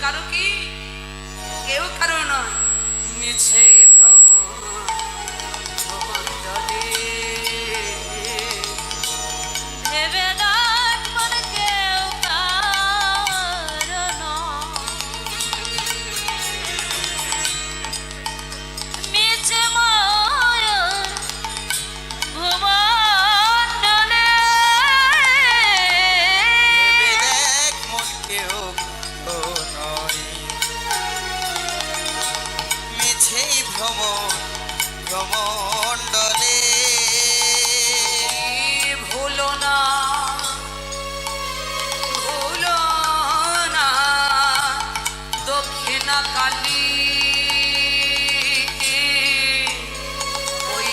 কারো কি কেউ কারো নয়, মিছে ভ্রমণ্ডলে ভেবে দেখ মন কেউ কারো নয়, মিছে মায়ার ভুবণ্ডলে। ভেবে দেখ মন কেউ কারো নয়, মিছেই ভ্রমণ্ডলে। ভুলো না ভুলো না দক্ষিণা কালী, ওই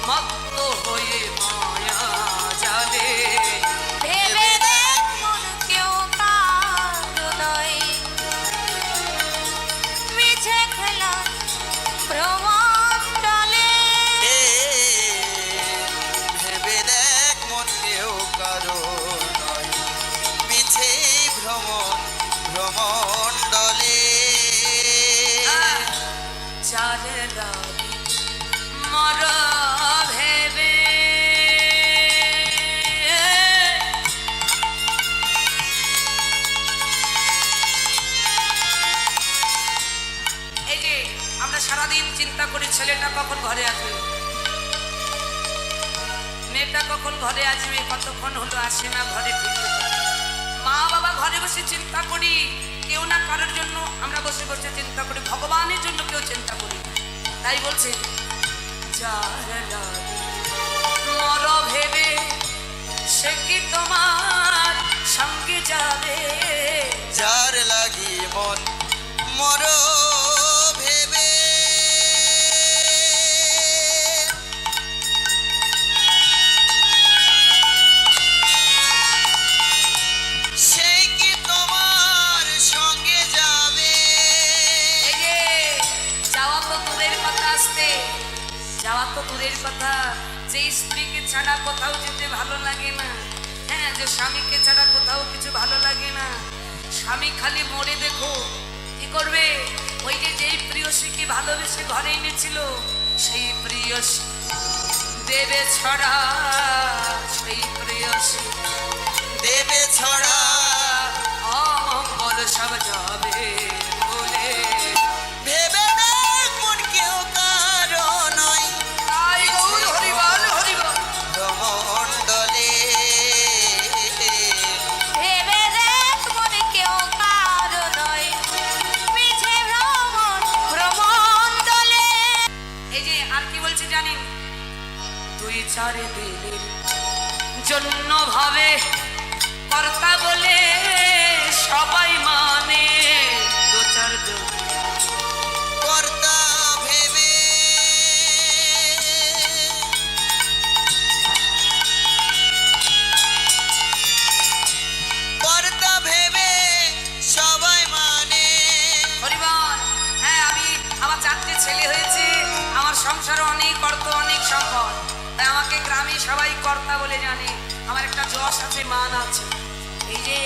মত্ত হয়ে মায়া জালে। ভেবে দেখ মন কেউ কারো নয়, মিছে খেলা ভ্রমণ্ডলে। ভেবে দেখ মন কেউ কারো নয়, মিছেই ভ্রমণ্ডলে। চারে লাগি মর ভেবে, এই যে আমরা সারাদিন চিন্তা করি ছেলেটা কখন ঘরে আসবে, মেয়েটা কখন ঘরে আসবে, কতক্ষণ হলো আসে না ঘরে ফিরবে। মা বাবা ঘরে বসে চিন্তা করি, কেউ না কারোর জন্য আমরা বসে বসে চিন্তা করি, ভগবানের জন্য কেউ চিন্তা করি। তাই বলছে যার লাগে মর ভেবে, সে কি তোমার সঙ্গে যাবে। যার লাগি মন মর ভেবে, সে কি তোমার সঙ্গে যাবে। এই যে যাওয়া তো দূরের কথা, আসতে যাওয়া তো দূরের কথা, যে স্ত্রীকে ছাড়া কোথাও যেতে ভালো লাগে না, হ্যাঁ, যে স্বামীকে ছাড়া কোথাও কিছু ভালো লাগে না। স্বামী খালি মরে দেখো কি করবে, ওই যে যেই প্রিয়সীকে ভালোবেসে ঘরে এনেছিল, সেই প্রিয়সী দেবে ছড়া, সেই প্রিয়সী দেবে ছড়া, অমঙ্গল সব যাবে বলে। ভেবে দেখ মন কেউ কারো নয়, তাই গৌর হরিবল হরিবল। ভ্রমণ্ডলে। ভেবে দেখ মন কেউ কারো নয়, মিছে ভ্রমণ্ডলে। এই যে আর কি বলছে জানেন, দুই চারে দিনের জন্য ভাবে কর্তা বলে সবাই মানে, দু চার জন কর্তা ভেবে, কর্তা ভেবে সবাই মানে। হরিবল। হ্যাঁ, আমি আমার 4টে ছেলে হয়েছে, আমার সংসারে অনেক অর্থ অনেক সম্পদ, তাই আমাকে গ্রামে সবাই কর্তা বলে জানে। আমার একটা যশ আছে, মান আছে। এই যে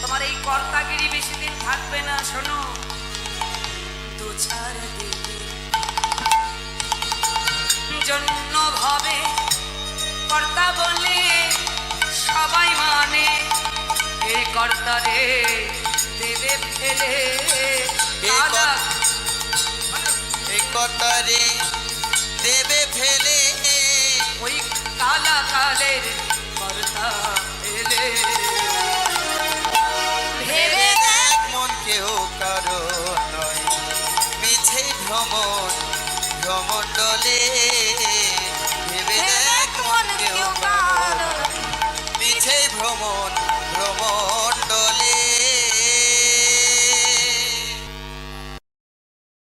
তোমার এই কর্তাগিরি বেশি দিন থাকবে না, শোনো। দু চার দিনের জন্য ভাবে কর্তা বলে সবাই মানে, এই কর্তারে দেবে ফেলে কালা। এই কর্তারে দেবে ফেলে, ওই কালা কালের কর্তা ফেলে। ভেবে দেখ মন কেউ কারো নয়, মিছেই ভ্রমণ্ডলে।